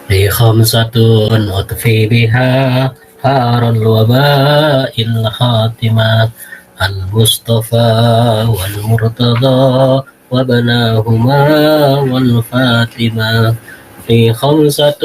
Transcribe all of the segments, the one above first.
لي خمسة أطفي بها هار الوباء الخاتمة المصطفى والمرتضى وبناهما والفاتمة في خمسة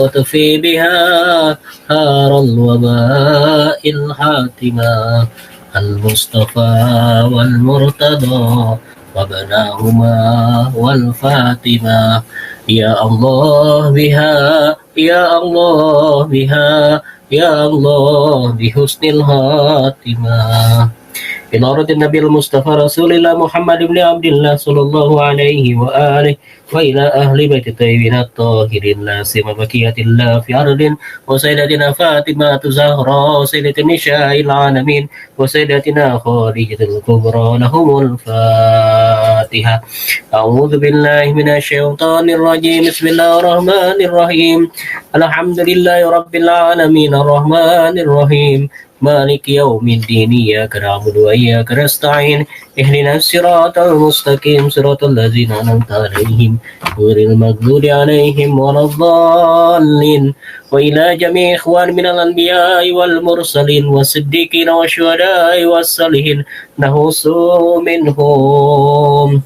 أطفي بها هار الوباء الحاتمة المصطفى والمرتضى وبناهما والفاتمة يا الله بها يا الله بها يا الله بحسن الخاتمة بنورة النبي المصطفى رسول الله محمد بن عبد الله صلى الله عليه وآله وإلى أهل بيت الطيبين الطاهرين لا سيما بقية الله في أرض وسيدتنا فاطمة الزهراء وسيدة النساء العالمين وسيدتنا خديجة الكبرى لهم الفاتحة أعوذ بالله من الشيطان الرجيم بسم الله الرحمن الرحيم الحمد لله رب العالمين الرحمن الرحيم مالك يوم الدين إياك نعبد وإياك نستعين اهدنا الصراط المستقيم صراط الذين أنعمت عليهم غير المغضوب عليهم ولا الضالين وإلى جميع إخوان من الأنبياء والمرسلين والصديقين والشهداء والصالحين نخص منهم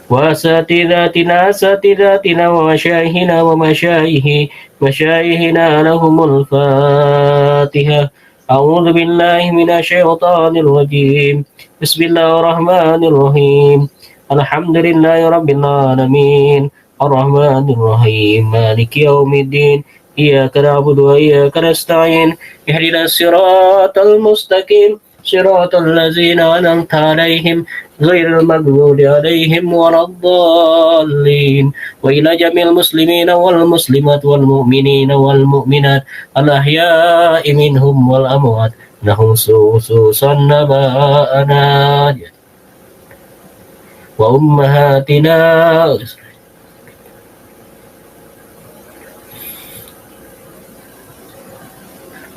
وأساتذتنا ومشايخنا مشايخنا لهم الفاتحة أعوذ بالله من الشيطان الرجيم بسم الله الرحمن الرحيم الحمد لله رب العالمين الرحمن الرحيم مالك يوم الدين إياك نعبد وإياك نستعين اهدنا الصراط المستقيم صراط الذين أنعمت عليهم غير المغضوب عليهم ولا الضالين وإلى جميع المسلمين والمسلمات والمؤمنين والمؤمنات الأحياء منهم والأموات خصوصا نبأنا وأمهاتنا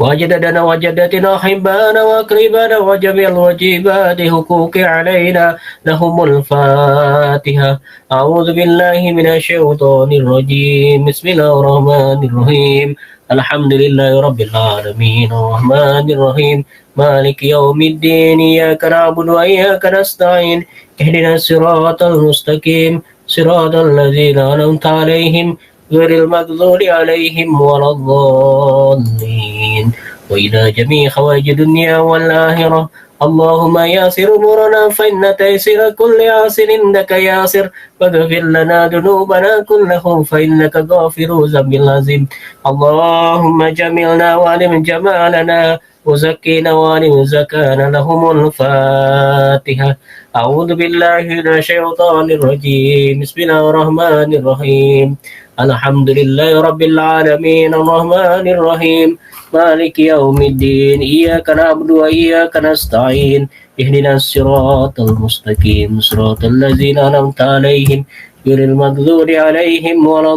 وجددنا وجدتنا أحبانا وأقربانا وجميع الواجبات حقوق علينا لهم الفاتحة أعوذ بالله من الشيطان الرجيم بسم الله الرحمن الرحيم الحمد لله رب العالمين الرحمن الرحيم مالك يوم الدين إياك نعبد وإياك نستعين اهدنا الصراط المستقيم صراط الذين أنعمت عليهم غير المغضوب عليهم ولا الضالين وإلى جميع حوائج الدنيا والآخرة اللهم ياسر أمورنا فإن تيسير كل عاسر عندك ياسر واغفر لنا ذنوبنا كلهم فإنك غافر ذنب العظيم اللهم جملنا وعلم جمالنا وزكينا وعلم زكانا لهم الفاتحة أعوذ بالله من الشيطان الرجيم بسم الله الرحمن الرحيم الحمد لله رب العالمين الرحمن الرحيم مالك يوم الدين إياك نعبد وإياك نستعين اهدنا الصراط المستقيم صراط الذين أنعمت عليهم غير المغضوب عليهم ولا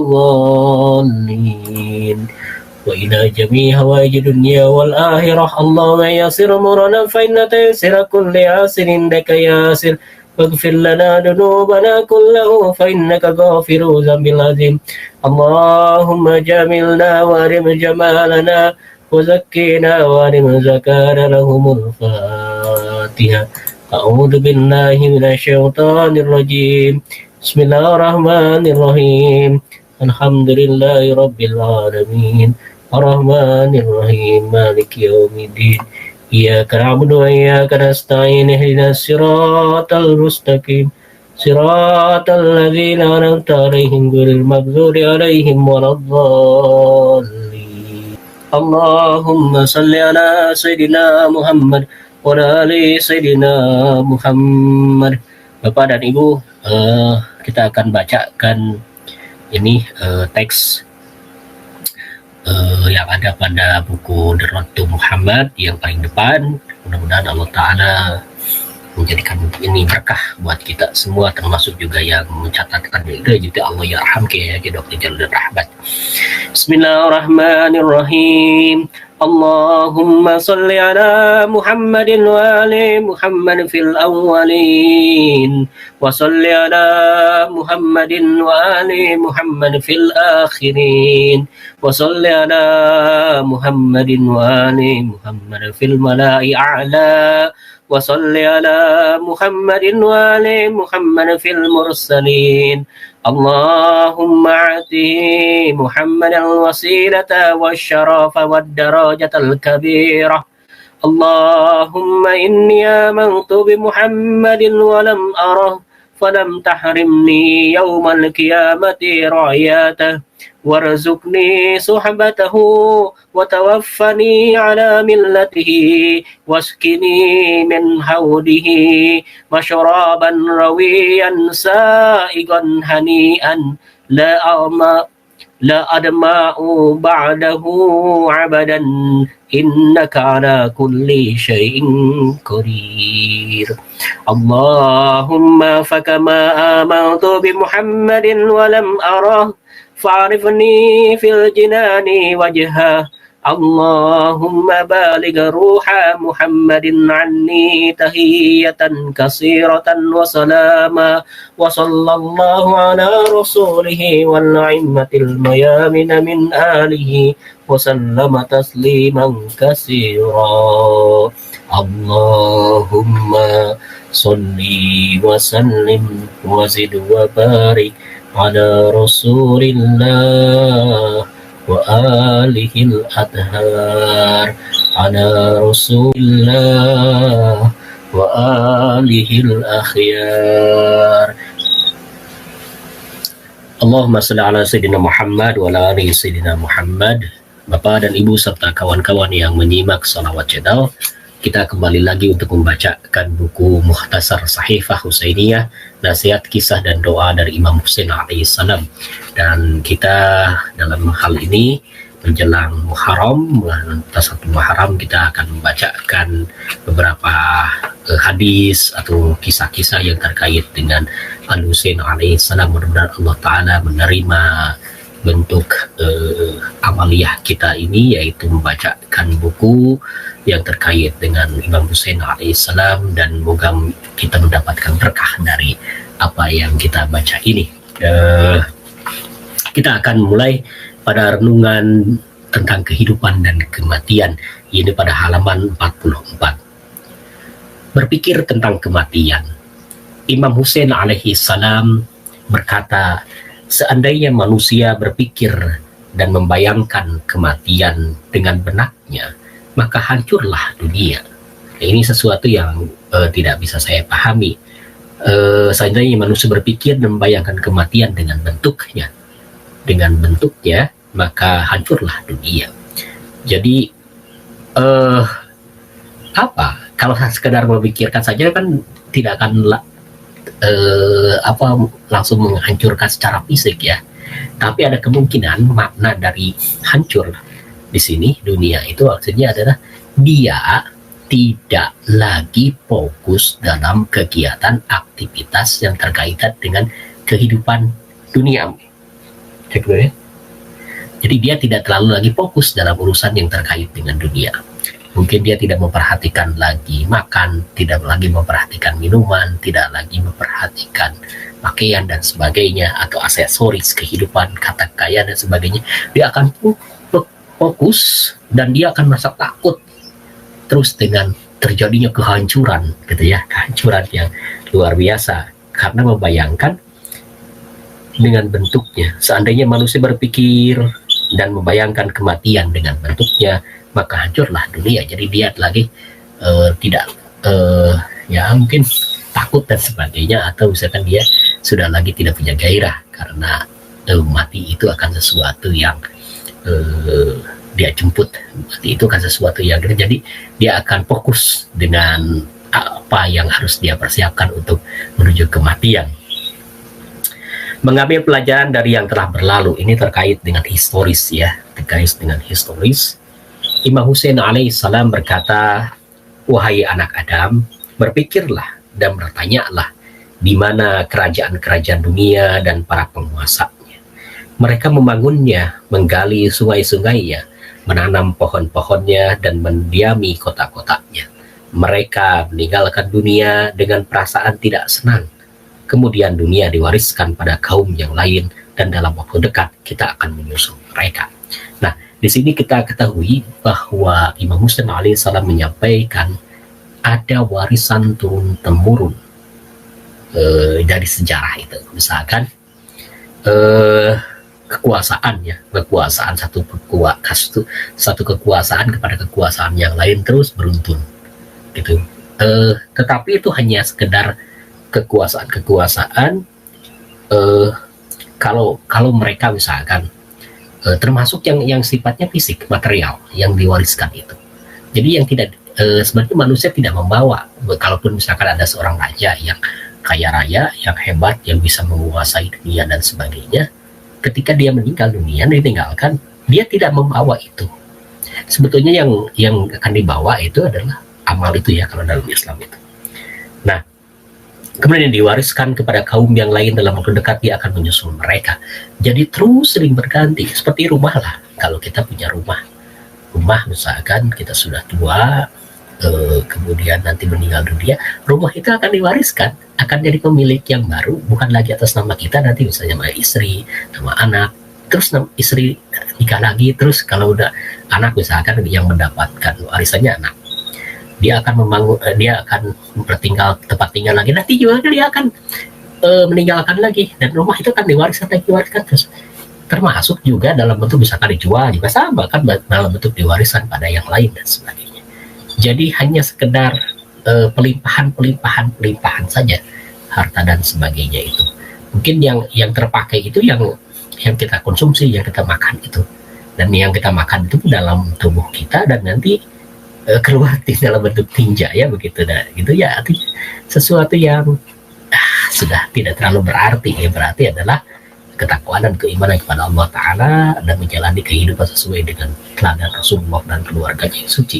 الضالين وإلى جميع حوائج الدنيا والآخرة اللهم يسر أمورنا فإن تيسر كل عاسر عندك ياسر واغفر لنا ذنوبنا كله فإنك غافر ذنب العظيم اللهم جملنا وارم جمالنا وزكينا وارم زكانا لهم الفاتحة أعوذ بالله من الشيطان الرجيم بسم الله الرحمن الرحيم الحمد لله رب العالمين الرحمن الرحيم مالك يوم الدين إياك نعبد وإياك نستعين اهدنا الصراط المستقيم صراط الذين أنعمت عليهم غير المغضوب عليهم ولا الضالين اللهم صل على سيدنا Muhammad wa ali Sayyidina Muhammad. Bapak dan Ibu, kita akan bacakan ini teks yang ada pada buku Daratu Muhammad yang paling depan. Mudah-mudahan Allah Ta'ala menjadikan ini berkah buat kita semua, termasuk juga yang mencatatkan itu juga Allah yarham ya Dr. Jalil Rahmat. Bismillahirrahmanirrahim. اللهم صل على محمد وآل محمد في الأولين وصل على محمد وآل محمد في الآخرين وصل على محمد وآل محمد في الملأ أعلى وصل على محمد وآل محمد في المرسلين اللهم آته محمدا الوسيلة والشرف والدرجة الكبيرة اللهم إني آمنت بمحمد ولم أره فلم تحرمني يوم القيامة رعيته وارزقني صحبته وتوفني على ملته واسقني من حوضه مشرابا رويا سائغا هنيئا لا أدمع بعده عبدا إنك على كل شيء قدير اللهم فكما آمنت بمحمد ولم أره فاعرفني في الجنان وجهه اللهم بالغ روح محمد عني تحية كثيرة وسلاما وصلى الله على رسوله والأئمة الميامين من آله وسلم تسليما كثيرا اللهم صل وسلم وزد وبارك على رسول الله وآله الأطهار على رسول الله وآله الأخيار Allahumma salli ala Sayyidina Muhammad wa ala ali Sayyidina Muhammad. Bapak dan Ibu serta kawan-kawan yang menyimak salawat channel, kita kembali lagi untuk membacakan buku Mukhtasar Sahifah Husainiyah, nasihat, kisah dan doa dari Imam Husain alaihissalam. Dan kita dalam hal ini menjelang Muharram, bulan satu Muharram, kita akan membacakan beberapa hadis atau kisah-kisah yang terkait dengan Al-Husain alaihissalam. Mudah-mudahan Allah Ta'ala menerima bentuk amaliyah kita ini, yaitu membacakan buku yang terkait dengan Imam Husain alaihissalam, dan moga kita mendapatkan berkah dari apa yang kita baca ini. Kita akan mulai pada renungan tentang kehidupan dan kematian, ini pada halaman 44. Berpikir tentang kematian. Imam Husain alaihissalam berkata, seandainya manusia berpikir dan membayangkan kematian dengan benaknya, maka hancurlah dunia. Ini sesuatu yang tidak bisa saya pahami. Seandainya manusia berpikir dan membayangkan kematian dengan bentuknya, maka hancurlah dunia. Jadi apa? Kalau sekedar memikirkan saja kan tidak akan langsung menghancurkan secara fisik ya. Tapi ada kemungkinan makna dari hancur di sini dunia itu maksudnya adalah dia tidak lagi fokus dalam kegiatan aktivitas yang terkaitan dengan kehidupan dunia. Cek dulu ya. Jadi dia tidak terlalu lagi fokus dalam urusan yang terkait dengan dunia. Mungkin dia tidak memperhatikan lagi makan, tidak lagi memperhatikan minuman, tidak lagi memperhatikan pakaian dan sebagainya, atau aksesoris kehidupan, kata kaya dan sebagainya. Dia akan fokus dan dia akan merasa takut terus dengan terjadinya kehancuran, gitu ya, kehancuran yang luar biasa karena membayangkan dengan bentuknya. Seandainya manusia berpikir dan membayangkan kematian dengan bentuknya, maka hancurlah dunia. Jadi dia lagi tidak ya mungkin takut dan sebagainya, atau misalkan dia sudah lagi tidak punya gairah karena mati itu akan sesuatu yang dia jemput. Mati itu akan sesuatu yang jadi dia akan fokus dengan apa yang harus dia persiapkan untuk menuju kematian. Mengambil pelajaran dari yang telah berlalu, ini terkait dengan historis ya, terkait dengan historis. Imam Husain alaihissalam berkata, wahai anak Adam, berpikirlah dan bertanyalah di mana kerajaan-kerajaan dunia dan para penguasanya. Mereka membangunnya, menggali sungai-sungainya, menanam pohon-pohonnya dan mendiami kota-kotanya. Mereka meninggalkan dunia dengan perasaan tidak senang. Kemudian dunia diwariskan pada kaum yang lain dan dalam waktu dekat kita akan menyusul mereka. Nah, di sini kita ketahui bahwa Imam Muslim alaihissalam menyampaikan ada warisan turun-temurun dari sejarah itu. Misalkan kekuasaan satu kekuasaan kepada kekuasaan yang lain terus beruntun gitu. Tetapi itu hanya sekedar kekuasaan kalau mereka misalkan termasuk yang sifatnya fisik material yang diwariskan itu. Jadi yang tidak sebenarnya manusia tidak membawa, kalaupun misalkan ada seorang raja yang kaya raya, yang hebat, yang bisa menguasai dunia dan sebagainya, ketika dia meninggal dunia, ditinggalkan, dia tidak membawa itu. Sebetulnya yang akan dibawa itu adalah amal itu ya, kalau dalam Islam itu. Nah, kemudian diwariskan kepada kaum yang lain dalam waktu dekat, dia akan menyusul mereka. Jadi terus sering berganti, seperti rumah lah. Kalau kita punya rumah misalkan kita sudah tua, kemudian nanti meninggal dunia, rumah itu akan diwariskan, akan jadi pemilik yang baru, bukan lagi atas nama kita, nanti misalnya nama istri, nama anak, terus istri nikah lagi, terus kalau udah anak misalkan yang mendapatkan warisannya anak, dia akan bertinggal tempat tinggal lagi, nanti juga dia akan meninggalkan lagi, dan rumah itu akan diwariskan terus, termasuk juga dalam bentuk misalkan dijual juga sama kan, dalam bentuk diwariskan pada yang lain dan sebagainya. Jadi hanya sekedar pelimpahan saja harta dan sebagainya itu. Mungkin yang terpakai itu yang kita konsumsi, yang kita makan itu, dan yang kita makan itu dalam tubuh kita dan nanti keluar dalam bentuk tinja ya begitu. Dan itu ya artinya sesuatu yang sudah tidak terlalu berarti. Yang berarti adalah ketakwaan dan keimanan kepada Allah Ta'ala dan menjalani kehidupan sesuai dengan teladan Rasulullah dan keluarganya yang suci.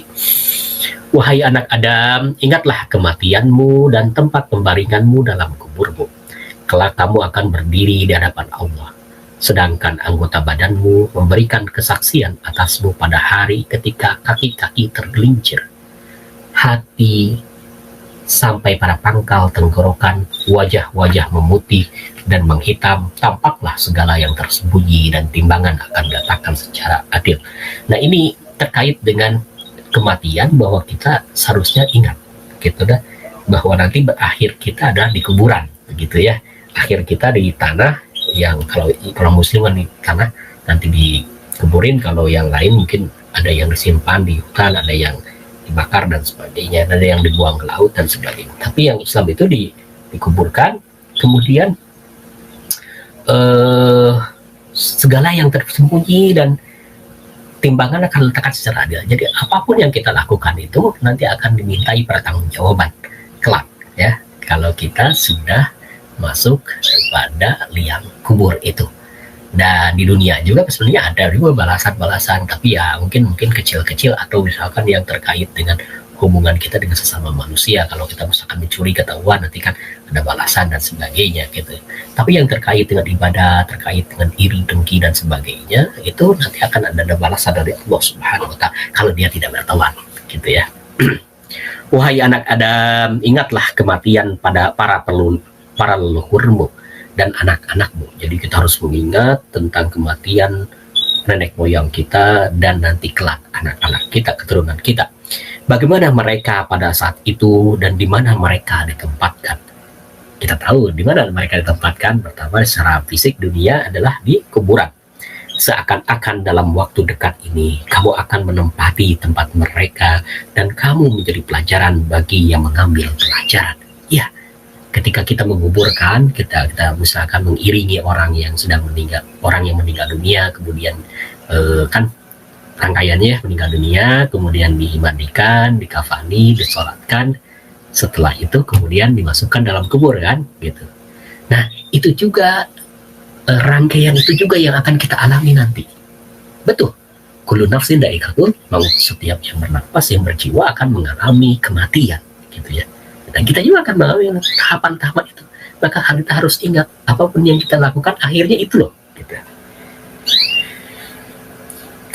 Wahai anak Adam, ingatlah kematianmu dan tempat pembaringanmu dalam kuburmu. Kelak kamu akan berdiri di hadapan Allah, sedangkan anggota badanmu memberikan kesaksian atasmu pada hari ketika kaki-kaki tergelincir, hati sampai pada pangkal tenggorokan, wajah-wajah memutih dan menghitam, tampaklah segala yang tersembunyi dan timbangan akan diletakkan secara adil. Nah, ini terkait dengan kematian, bahwa kita seharusnya ingat gitu dah, bahwa nanti berakhir kita adalah di kuburan begitu ya. Akhir kita di tanah, yang kalau muslim kan di tanah nanti dikuburin, kalau yang lain mungkin ada yang disimpan di hutan, ada yang dibakar dan sebagainya, ada yang dibuang ke laut dan sebagainya. Tapi yang Islam itu dikuburkan, kemudian segala yang tersembunyi dan timbangan akan letakkan secara adil. Jadi apapun yang kita lakukan itu nanti akan dimintai pertanggungjawaban kelak ya, kalau kita sudah masuk pada liang kubur itu. Dan di dunia juga sebenarnya ada juga balasan-balasan, tapi ya mungkin kecil-kecil, atau misalkan yang terkait dengan hubungan kita dengan sesama manusia. Kalau kita misalkan mencuri ketahuan, nanti kan ada balasan dan sebagainya gitu. Tapi yang terkait dengan ibadah, terkait dengan iri, dengki dan sebagainya, itu nanti akan ada balasan dari Allah Subhanahu wa Ta'ala kalau dia tidak bertawan gitu ya. Wahai anak Adam, ingatlah kematian pada para leluhurmu dan anak-anakmu. Jadi kita harus mengingat tentang kematian nenek moyang kita dan nanti kelak anak-anak kita, keturunan kita. Bagaimana mereka pada saat itu dan di mana mereka ditempatkan. Kita tahu di mana mereka ditempatkan. Pertama, secara fisik dunia adalah di kuburan. Seakan-akan dalam waktu dekat ini kamu akan menempati tempat mereka dan kamu menjadi pelajaran bagi yang mengambil pelajaran. Ya, ketika kita menguburkan, kita misalkan mengiringi orang yang sedang meninggal, orang yang meninggal dunia, kemudian kan rangkaiannya meninggal dunia, kemudian dimandikan, dikafani, disolatkan, setelah itu kemudian dimasukkan dalam kubur kan gitu. Nah, itu juga rangkaian itu juga yang akan kita alami nanti. Betul, kullu nafsin dha'iqatul maut, setiap yang bernafas, yang berjiwa akan mengalami kematian gitu ya. Dan kita juga akan mengalami tahapan-tahapan itu. Maka kita harus ingat, apapun yang kita lakukan akhirnya itu loh gitu.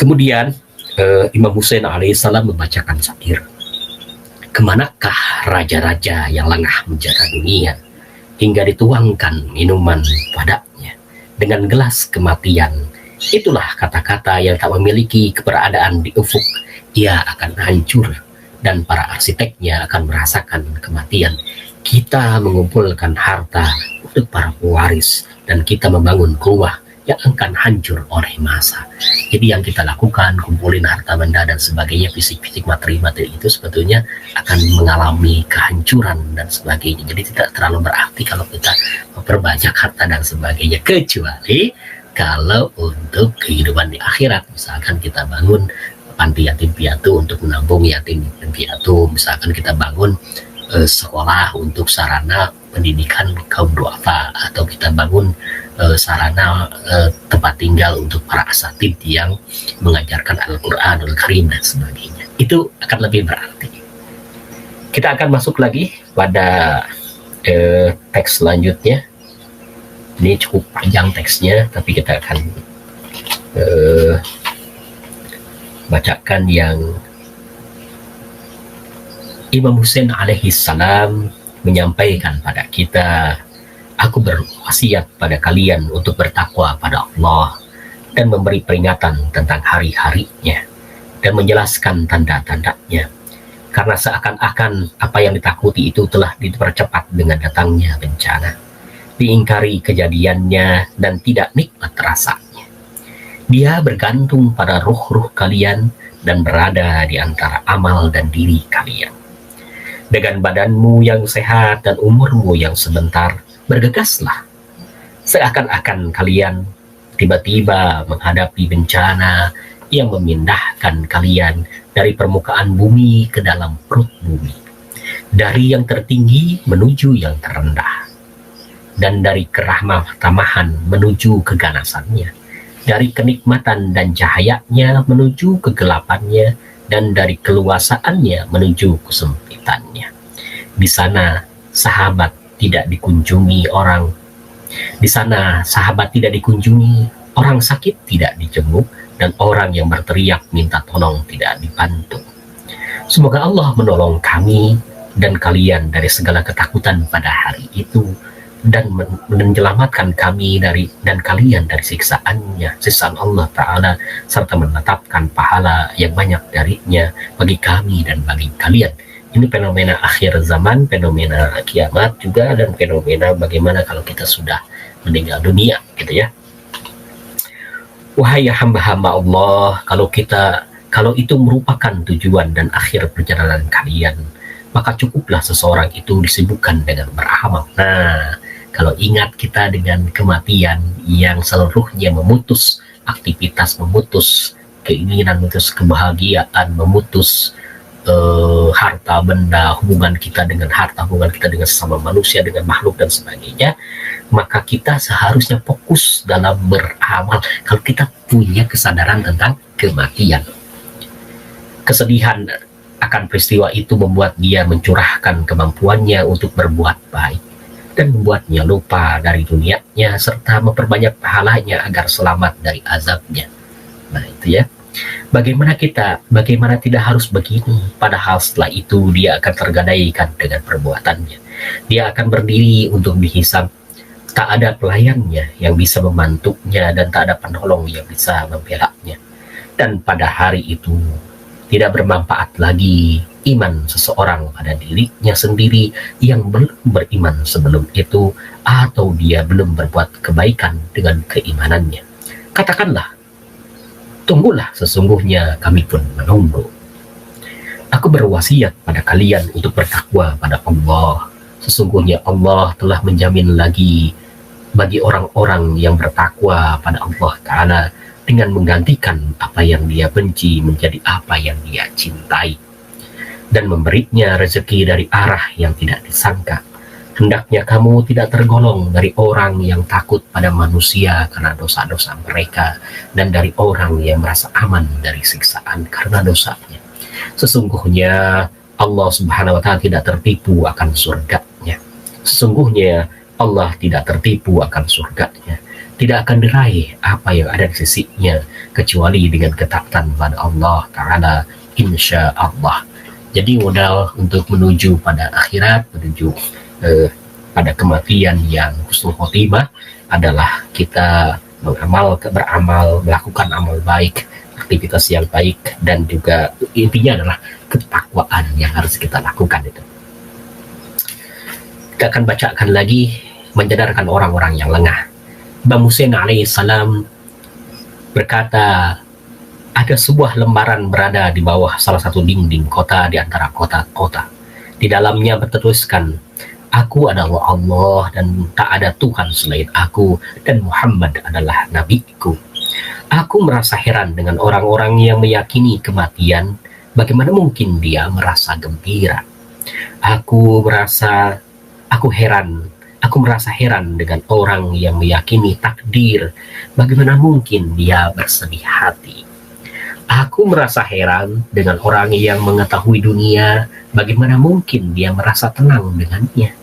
Kemudian Imam Hussein alaihissalam membacakan syair. Kemanakah raja-raja yang lengah menjaga dunia, hingga dituangkan minuman padanya dengan gelas kematian. Itulah kata-kata yang tak memiliki keberadaan di ufuk. Ia akan hancur dan para arsiteknya akan merasakan kematian. Kita mengumpulkan harta untuk para pewaris dan kita membangun rumah yang akan hancur oleh masa. Jadi yang kita lakukan, kumpulin harta benda dan sebagainya, fisik-fisik materi-materi itu sebetulnya akan mengalami kehancuran dan sebagainya. Jadi tidak terlalu berarti kalau kita memperbanyak harta dan sebagainya, kecuali kalau untuk kehidupan di akhirat. Misalkan kita bangun panti yatim piatu untuk menampung yatim piatu, misalkan kita bangun sekolah untuk sarana pendidikan kaum duafa, atau kita bangun sarana tempat tinggal untuk para asatid yang mengajarkan Al-Quran, Al-Karim dan sebagainya. Itu akan lebih berarti. Kita akan masuk lagi pada teks selanjutnya. Ini cukup panjang teksnya, tapi kita akan bacakan yang Imam Hussein alaihi salam menyampaikan pada kita, aku berwasiat pada kalian untuk bertakwa pada Allah dan memberi peringatan tentang hari-harinya dan menjelaskan tanda-tandanya, karena seakan-akan apa yang ditakuti itu telah dipercepat dengan datangnya bencana, diingkari kejadiannya dan tidak nikmat rasanya. Dia bergantung pada ruh-ruh kalian dan berada di antara amal dan diri kalian. Dengan badanmu yang sehat dan umurmu yang sebentar, bergegaslah. Seakan-akan kalian tiba-tiba menghadapi bencana yang memindahkan kalian dari permukaan bumi ke dalam perut bumi, dari yang tertinggi menuju yang terendah, dan dari kerahmatan menuju keganasannya, dari kenikmatan dan cahayanya menuju kegelapannya, dan dari keluasaannya menuju kesempitannya. Di sana sahabat tidak dikunjungi orang. Di sana sahabat tidak dikunjungi, orang sakit tidak dijenguk, dan orang yang berteriak minta tolong tidak dibantu. Semoga Allah menolong kami dan kalian dari segala ketakutan pada hari itu, dan menyelamatkan kami dan kalian dari siksaannya, siksaan Allah Ta'ala, serta menetapkan pahala yang banyak darinya bagi kami dan bagi kalian. Ini fenomena akhir zaman, fenomena kiamat juga, dan fenomena bagaimana kalau kita sudah meninggal dunia, gitu ya. Wahai hamba-hamba Allah, kalau itu merupakan tujuan dan akhir perjalanan kalian, maka cukuplah seseorang itu disibukkan dengan beramal. Nah, kalau ingat kita dengan kematian yang seluruhnya memutus aktivitas, memutus keinginan, memutus kebahagiaan, memutus harta benda, hubungan kita dengan harta, hubungan kita dengan sesama manusia, dengan makhluk dan sebagainya, maka kita seharusnya fokus dalam beramal kalau kita punya kesadaran tentang kematian. Kesedihan akan peristiwa itu membuat dia mencurahkan kemampuannya untuk berbuat baik dan membuatnya lupa dari dunianya serta memperbanyak pahalanya agar selamat dari azabnya. Nah itu ya. Bagaimana tidak harus begini, padahal setelah itu dia akan tergadaikan dengan perbuatannya. Dia akan berdiri untuk dihisab. Tak ada pelayannya yang bisa membantunya dan tak ada penolong yang bisa membelanya. Dan pada hari itu tidak bermanfaat lagi iman seseorang pada dirinya sendiri yang belum beriman sebelum itu, atau dia belum berbuat kebaikan dengan keimanannya. Katakanlah, tunggulah, sesungguhnya kami pun menunggu. Aku berwasiat pada kalian untuk bertakwa pada Allah. Sesungguhnya Allah telah menjamin lagi bagi orang-orang yang bertakwa pada Allah Ta'ala dengan menggantikan apa yang dia benci menjadi apa yang dia cintai, dan memberinya rezeki dari arah yang tidak disangka. Hendaknya kamu tidak tergolong dari orang yang takut pada manusia karena dosa-dosa mereka, dan dari orang yang merasa aman dari siksaan karena dosanya. Sesungguhnya Allah Subhanahu wa Ta'ala tidak tertipu akan surganya. Sesungguhnya Allah tidak tertipu akan surganya. tidak akan diraih apa yang ada di sisinya kecuali dengan ketaatan pada Allah Ta'ala, insya Allah. Jadi modal untuk menuju pada akhirat, menuju pada kematian yang husnul khotimah adalah kita beramal, melakukan amal baik, aktivitas yang baik, dan juga intinya adalah ketakwaan yang harus kita lakukan itu. Kita akan bacakan lagi menyadarkan orang-orang yang lengah. Imam Husain alaihissalam berkata, ada sebuah lembaran berada di bawah salah satu dinding kota di antara kota-kota. Di dalamnya berteruskan, aku adalah Allah dan tak ada Tuhan selain aku, dan Muhammad adalah nabiku. Aku merasa heran dengan orang-orang yang meyakini kematian. Bagaimana mungkin dia merasa gembira? Aku merasa heran dengan orang yang meyakini takdir. Bagaimana mungkin dia bersedih hati? Aku merasa heran dengan orang yang mengetahui dunia. Bagaimana mungkin dia merasa tenang dengannya?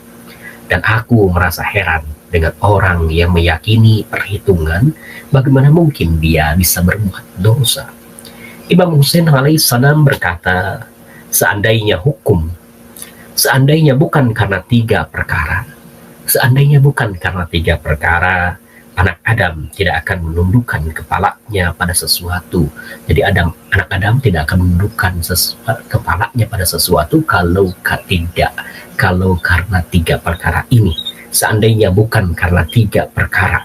Dan aku merasa heran dengan orang yang meyakini perhitungan. Bagaimana mungkin dia bisa berbuat dosa? Imam Husain alaihissalam berkata, seandainya bukan karena tiga perkara, anak Adam tidak akan menundukkan kepalanya pada sesuatu. Jadi anak Adam tidak akan menundukkan kepalanya pada sesuatu kalau karena tiga perkara ini. Seandainya bukan karena tiga perkara,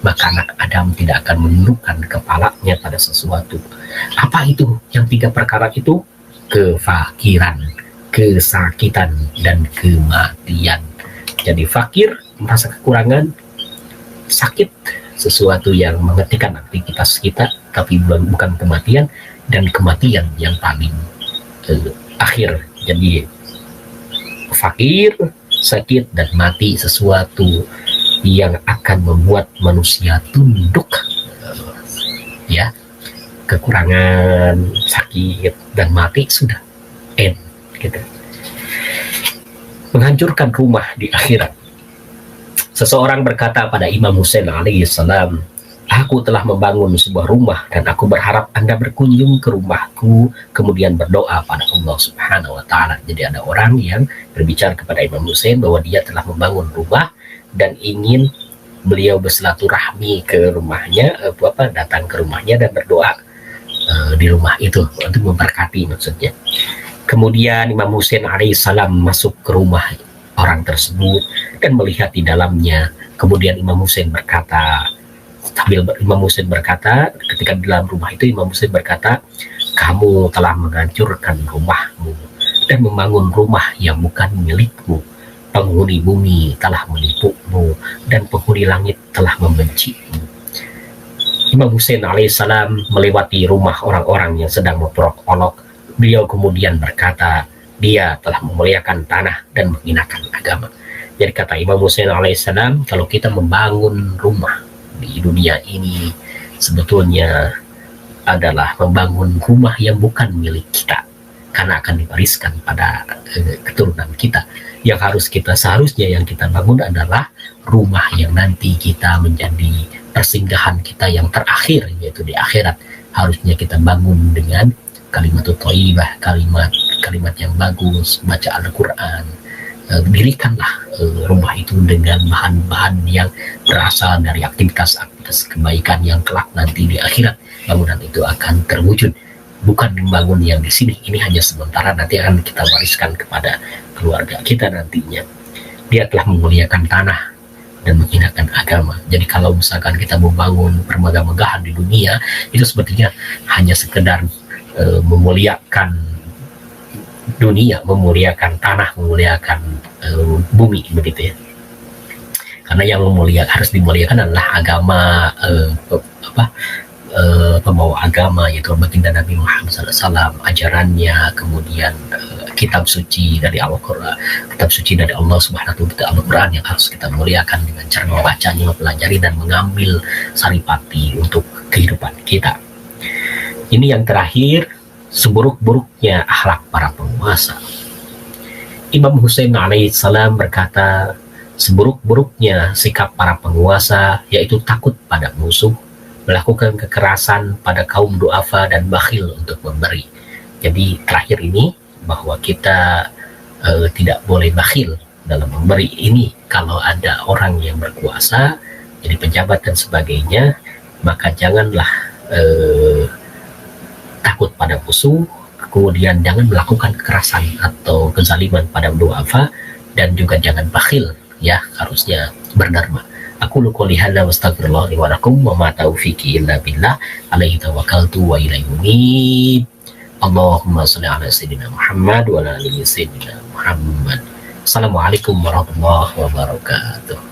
maka anak Adam tidak akan menundukkan kepalanya pada sesuatu. Apa itu yang tiga perkara itu? Kefakiran, kesakitan, dan kematian. Jadi fakir, merasa kekurangan, sakit, sesuatu yang menghentikan aktivitas kita, tapi bukan kematian, dan kematian yang paling akhir. Jadi fakir, sakit, dan mati, sesuatu yang akan membuat manusia tunduk, ya, kekurangan, sakit, dan mati sudah end gitu. Menghancurkan rumah di akhirat. Seseorang berkata pada Imam Husain alaihissalam, aku telah membangun sebuah rumah dan aku berharap Anda berkunjung ke rumahku kemudian berdoa pada Allah Subhanahu wa Ta'ala. Jadi ada orang yang berbicara kepada Imam Husain bahwa dia telah membangun rumah dan ingin beliau bersilaturahmi ke rumahnya, datang ke rumahnya dan berdoa di rumah itu untuk memberkati maksudnya. Kemudian Imam Husain alaihissalam masuk ke rumah orang tersebut dan melihat di dalamnya. Kemudian Imam Husain berkata, ketika di dalam rumah itu Imam Husain berkata, kamu telah menghancurkan rumahmu dan membangun rumah yang bukan milikmu. Penghuni bumi telah menipumu dan penghuni langit telah membencimu. Imam Husain alaihissalam melewati rumah orang-orang yang sedang memperolok. Beliau kemudian berkata, dia telah memuliakan tanah dan menghinakan agama. Jadi kata Imam Husain alaihissalam, kalau kita membangun rumah di dunia ini sebetulnya adalah membangun rumah yang bukan milik kita, karena akan diwariskan pada keturunan kita. Yang seharusnya yang kita bangun adalah rumah yang nanti kita menjadi persinggahan kita yang terakhir, yaitu di akhirat. Harusnya kita bangun dengan kalimat thayyibah, kalimat yang bagus, baca Al-Quran. Dirikanlah rumah itu dengan bahan-bahan yang berasal dari aktivitas kebaikan yang kelak nanti di akhirat bangunan itu akan terwujud. Bukan membangun yang di sini, ini hanya sementara, nanti akan kita wariskan kepada keluarga kita nantinya. Dia telah memuliakan tanah dan menghinakan agama. Jadi kalau misalkan kita membangun permegah-megahan di dunia, itu sebetulnya hanya sekedar memuliakan dunia, memuliakan tanah, memuliakan bumi, begitu ya. Karena yang harus dimuliakan adalah agama, pembawa agama, yaitu baginda Nabi Muhammad SAW, ajarannya, kemudian kitab suci dari Al-Quran, kitab suci dari Allah Subhanahu wa Ta'ala, Al-Quran, yang harus kita muliakan dengan cara membacanya, mempelajari, dan mengambil saripati untuk kehidupan kita. Ini yang terakhir, seburuk-buruknya akhlak para penguasa. Imam Husain alaihissalam berkata, seburuk-buruknya sikap para penguasa yaitu takut pada musuh, melakukan kekerasan pada kaum duafa dan bakhil untuk memberi. Jadi terakhir ini bahwa kita tidak boleh bakhil dalam memberi ini. Kalau ada orang yang berkuasa, jadi pejabat dan sebagainya, maka janganlah takut pada musuh, kemudian jangan melakukan kekerasan atau kezaliman pada duafa, dan juga jangan bakhil, ya, harusnya berderma. Aku qouli hadza wa astaghfirullah li wa lakum wa ma taufiqi illa billah alaihi tawakkaltu wa ilaihi unib. Allahumma shalli ala sayyidina Muhammad wa ala ali sayyidina Muhammad. Assalamualaikum warahmatullahi wabarakatuh.